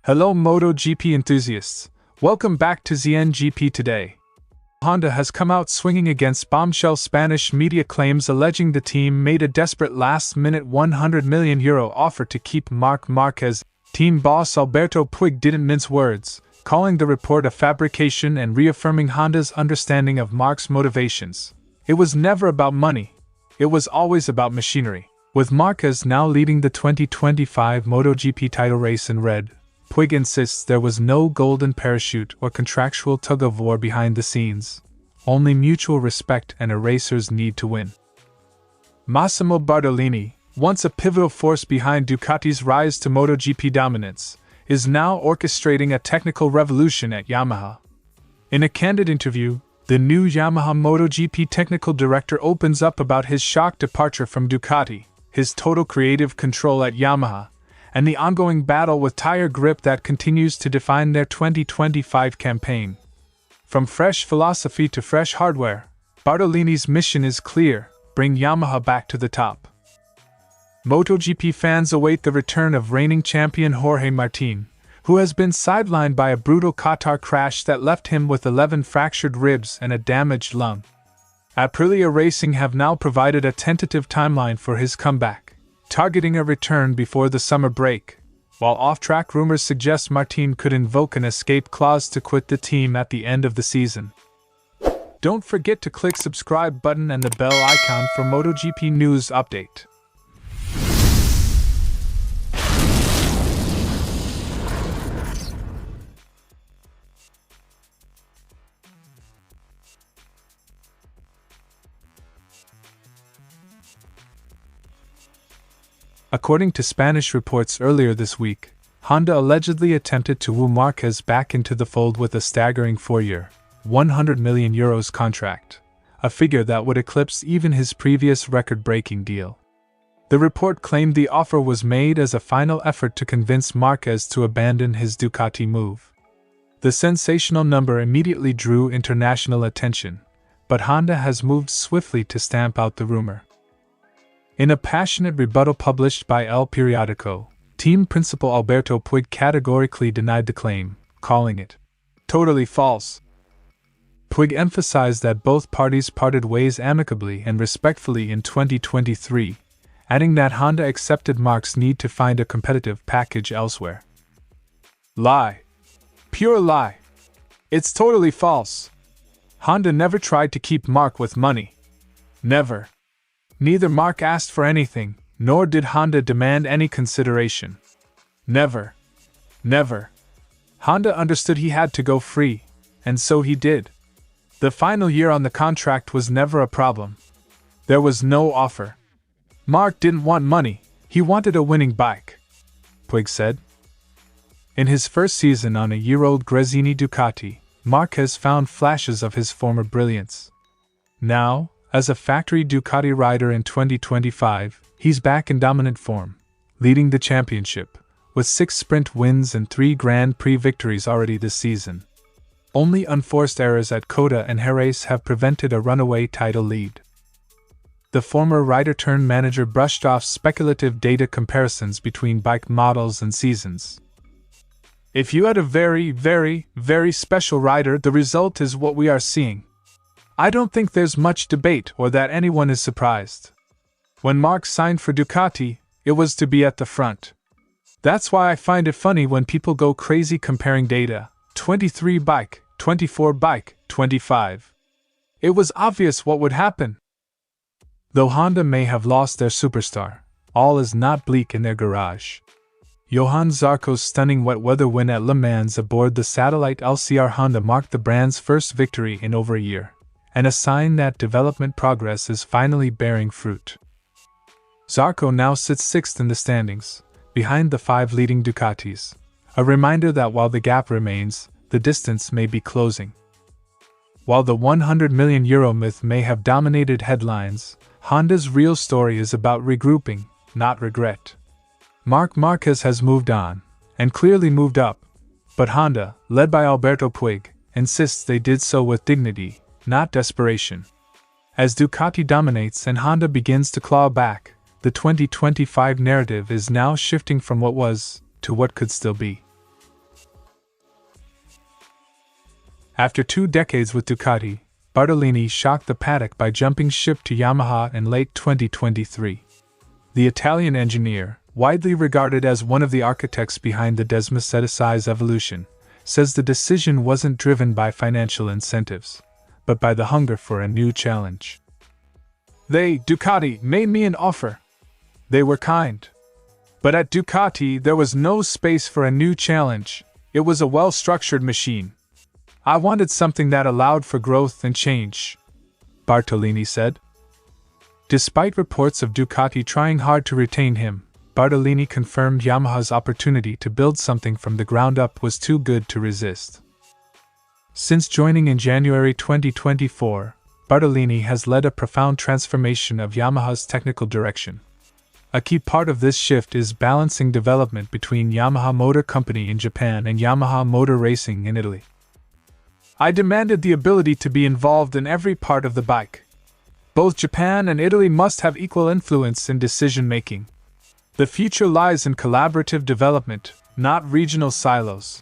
Hello MotoGP enthusiasts, welcome back to ZNGP today. Honda has come out swinging against Bombshell Spanish media claims alleging the team made a desperate last-minute €100 million offer to keep Marc Márquez. Team boss Alberto Puig didn't mince words, calling the report a fabrication and reaffirming Honda's understanding of Marc's motivations. It was never about money, it was always about machinery. With Márquez now leading the 2025 MotoGP title race in red, Puig insists there was no golden parachute or contractual tug-of-war behind the scenes, only mutual respect and a racer's need to win. Massimo Bartolini, once a pivotal force behind Ducati's rise to MotoGP dominance, is now orchestrating a technical revolution at Yamaha. In a candid interview, the new Yamaha MotoGP Technical Director opens up about his shock departure from Ducati, his total creative control at Yamaha, and the ongoing battle with tire grip that continues to define their 2025 campaign. From fresh philosophy to fresh hardware, Bartolini's mission is clear: bring Yamaha back to the top. MotoGP fans await the return of reigning champion Jorge Martin, who has been sidelined by a brutal Qatar crash that left him with 11 fractured ribs and a damaged lung. Aprilia Racing have now provided a tentative timeline for his comeback, targeting a return before the summer break, while off-track rumors suggest Martin could invoke an escape clause to quit the team at the end of the season. Don't forget to click subscribe button and the bell icon for MotoGP news update. According to Spanish reports earlier this week, Honda allegedly attempted to woo Márquez back into the fold with a staggering 4-year, €100 million contract, a figure that would eclipse even his previous record-breaking deal. The report claimed the offer was made as a final effort to convince Márquez to abandon his Ducati move. The sensational number immediately drew international attention, but Honda has moved swiftly to stamp out the rumor. In a passionate rebuttal published by El Periódico, team principal Alberto Puig categorically denied the claim, calling it totally false. Puig emphasized that both parties parted ways amicably and respectfully in 2023, adding that Honda accepted Marc's need to find a competitive package elsewhere. Lie. Pure lie. It's totally false. Honda never tried to keep Marc with money. Never. Neither Marc asked for anything, nor did Honda demand any consideration. Never. Never. Honda understood he had to go free, and so he did. The final year on the contract was never a problem. There was no offer. Marc didn't want money, he wanted a winning bike, Puig said. In his first season on a year-old Gresini Ducati, Márquez found flashes of his former brilliance. Now, as a factory Ducati rider in 2025, he's back in dominant form, leading the championship, with 6 sprint wins and 3 Grand Prix victories already this season. Only unforced errors at Coda and Jerez have prevented a runaway title lead. The former rider-turned-manager brushed off speculative data comparisons between bike models and seasons. If you had a very, very, very special rider, the result is what we are seeing. I don't think there's much debate or that anyone is surprised. When Marc signed for Ducati, it was to be at the front. That's why I find it funny when people go crazy comparing data, 23 bike, 24 bike, 25. It was obvious what would happen. Though Honda may have lost their superstar, all is not bleak in their garage. Johann Zarco's stunning wet weather win at Le Mans aboard the satellite LCR Honda marked the brand's first victory in over a year, and a sign that development progress is finally bearing fruit. Zarco now sits 6th in the standings, behind the 5 leading Ducatis, a reminder that while the gap remains, the distance may be closing. While the €100 million myth may have dominated headlines, Honda's real story is about regrouping, not regret. Marc Márquez has moved on, and clearly moved up, but Honda, led by Alberto Puig, insists they did so with dignity, not desperation. As Ducati dominates and Honda begins to claw back, the 2025 narrative is now shifting from what was to what could still be. After 2 decades with Ducati, Bartolini shocked the paddock by jumping ship to Yamaha in late 2023. The Italian engineer, widely regarded as one of the architects behind the Desmacetici's evolution, says the decision wasn't driven by financial incentives, but by the hunger for a new challenge. Ducati, made me an offer. They were kind. But at Ducati there was no space for a new challenge. It was a well-structured machine. I wanted something that allowed for growth and change, Bartolini said. Despite reports of Ducati trying hard to retain him, Bartolini confirmed Yamaha's opportunity to build something from the ground up was too good to resist. Since joining in January 2024, Bartolini has led a profound transformation of Yamaha's technical direction. A key part of this shift is balancing development between Yamaha Motor Company in Japan and Yamaha Motor Racing in Italy. I demanded the ability to be involved in every part of the bike. Both Japan and Italy must have equal influence in decision-making. The future lies in collaborative development, not regional silos.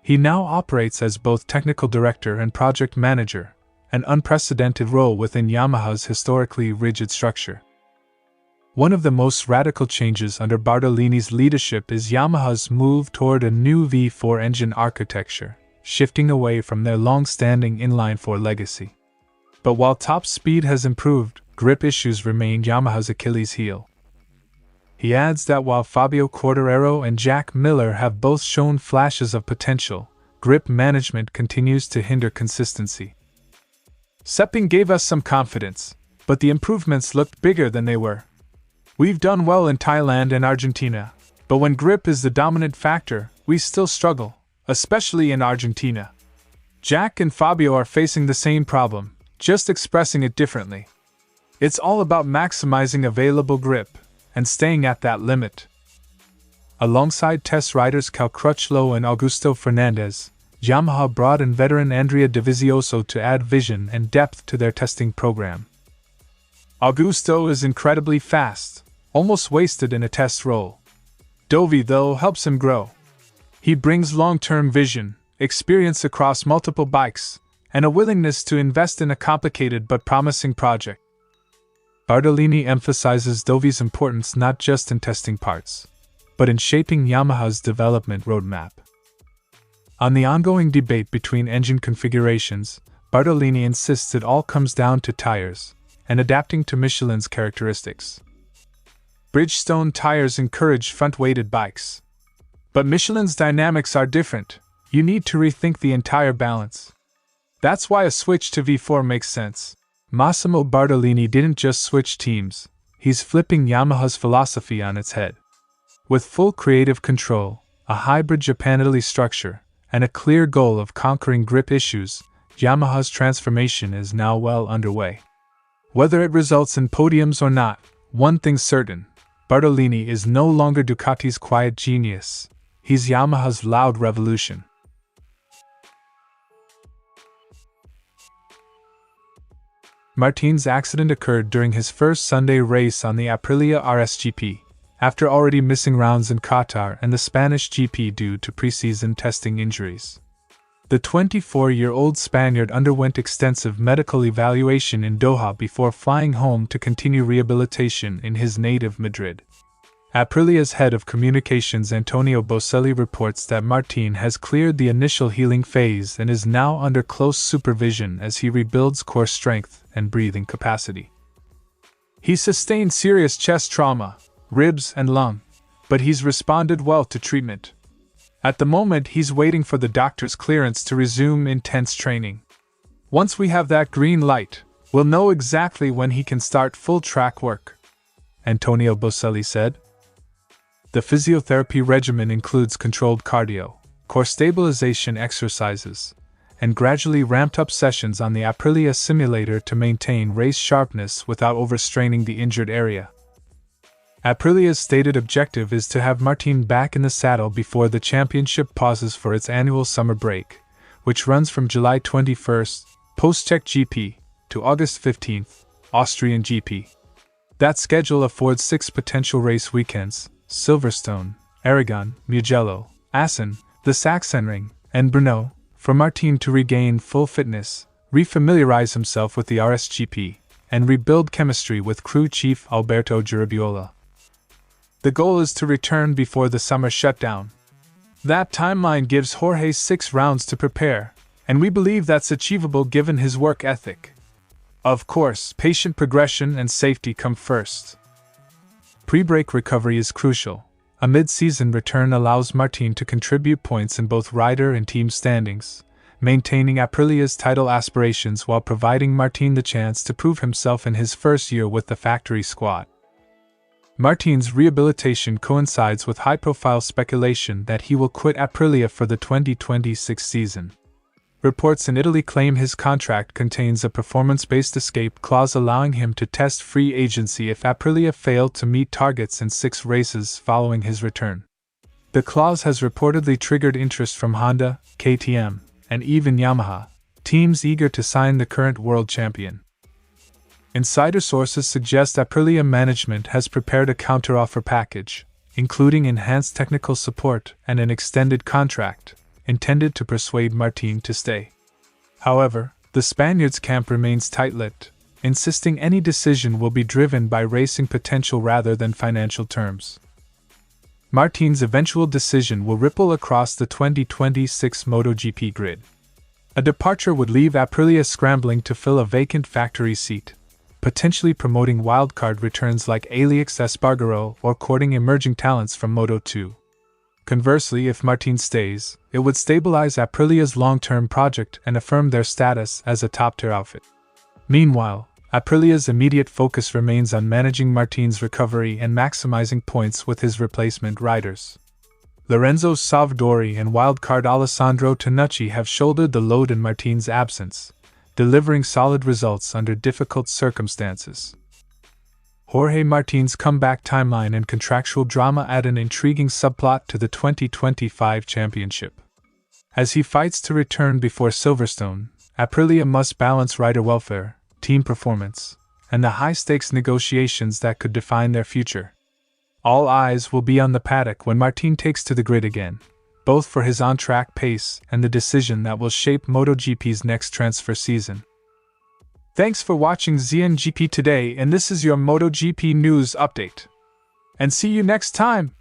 He now operates as both technical director and project manager, an unprecedented role within Yamaha's historically rigid structure. One of the most radical changes under Bartolini's leadership is Yamaha's move toward a new V4 engine architecture, shifting away from their long-standing inline-4 legacy. But while top speed has improved, grip issues remain Yamaha's Achilles heel. He adds that while Fabio Quartararo and Jack Miller have both shown flashes of potential, grip management continues to hinder consistency. Sepang gave us some confidence, but the improvements looked bigger than they were. We've done well in Thailand and Argentina, but when grip is the dominant factor, we still struggle, especially in Argentina. Jack and Fabio are facing the same problem, just expressing it differently. It's all about maximizing available grip and staying at that limit. Alongside test riders Cal Crutchlow and Augusto Fernandez, Yamaha brought in veteran Andrea Dovizioso to add vision and depth to their testing program. Augusto is incredibly fast, almost wasted in a test role. Dovi, though, helps him grow. He brings long-term vision, experience across multiple bikes, and a willingness to invest in a complicated but promising project. Bartolini emphasizes Dovi's importance not just in testing parts, but in shaping Yamaha's development roadmap. On the ongoing debate between engine configurations, Bartolini insists it all comes down to tires, and adapting to Michelin's characteristics. Bridgestone tires encourage front-weighted bikes. But Michelin's dynamics are different. You need to rethink the entire balance. That's why a switch to V4 makes sense. Massimo Bartolini didn't just switch teams, he's flipping Yamaha's philosophy on its head. With full creative control, a hybrid Japan-Italy structure, and a clear goal of conquering grip issues, Yamaha's transformation is now well underway. Whether it results in podiums or not, one thing's certain, Bartolini is no longer Ducati's quiet genius, he's Yamaha's loud revolution. Martin's accident occurred during his first Sunday race on the Aprilia RSGP, after already missing rounds in Qatar and the Spanish GP due to preseason testing injuries. The 24-year-old Spaniard underwent extensive medical evaluation in Doha before flying home to continue rehabilitation in his native Madrid. Aprilia's head of communications Antonio Bocelli reports that Martin has cleared the initial healing phase and is now under close supervision as he rebuilds core strength and breathing capacity. He sustained serious chest trauma, ribs and lung, but he's responded well to treatment. At the moment, he's waiting for the doctor's clearance to resume intense training. Once we have that green light, we'll know exactly when he can start full track work, Antonio Bocelli said. The physiotherapy regimen includes controlled cardio, core stabilization exercises, and gradually ramped-up sessions on the Aprilia simulator to maintain race sharpness without overstraining the injured area. Aprilia's stated objective is to have Martin back in the saddle before the championship pauses for its annual summer break, which runs from July 21st, post-Czech GP, to August 15th, Austrian GP. That schedule affords 6 potential race weekends: Silverstone, Aragon, Mugello, Assen, the Sachsenring, and Brno, for Martin to regain full fitness, refamiliarize himself with the RSGP, and rebuild chemistry with crew chief Alberto Puig. The goal is to return before the summer shutdown. That timeline gives Jorge 6 rounds to prepare, and we believe that's achievable given his work ethic. Of course, patient progression and safety come first. Pre-break recovery is crucial. A mid-season return allows Martin to contribute points in both rider and team standings, maintaining Aprilia's title aspirations while providing Martin the chance to prove himself in his first year with the factory squad. Martin's rehabilitation coincides with high-profile speculation that he will quit Aprilia for the 2026 season. Reports in Italy claim his contract contains a performance-based escape clause allowing him to test free agency if Aprilia failed to meet targets in 6 races following his return. The clause has reportedly triggered interest from Honda, KTM, and even Yamaha, teams eager to sign the current world champion. Insider sources suggest Aprilia management has prepared a counteroffer package, including enhanced technical support and an extended contract, intended to persuade Martin to stay. However, the Spaniard's camp remains tight-lipped, insisting any decision will be driven by racing potential rather than financial terms. Martin's eventual decision will ripple across the 2026 MotoGP grid. A departure would leave Aprilia scrambling to fill a vacant factory seat, potentially promoting wildcard returns like Alex Espargaro or courting emerging talents from Moto2. Conversely, if Martin stays, it would stabilize Aprilia's long-term project and affirm their status as a top-tier outfit. Meanwhile, Aprilia's immediate focus remains on managing Martin's recovery and maximizing points with his replacement riders. Lorenzo Savadori and wildcard Alessandro Tonucci have shouldered the load in Martin's absence, delivering solid results under difficult circumstances. Jorge Martin's comeback timeline and contractual drama add an intriguing subplot to the 2025 championship. As he fights to return before Silverstone, Aprilia must balance rider welfare, team performance, and the high-stakes negotiations that could define their future. All eyes will be on the paddock when Martin takes to the grid again, both for his on-track pace and the decision that will shape MotoGP's next transfer season. Thanks for watching ZNGP today, and this is your MotoGP news update. And see you next time!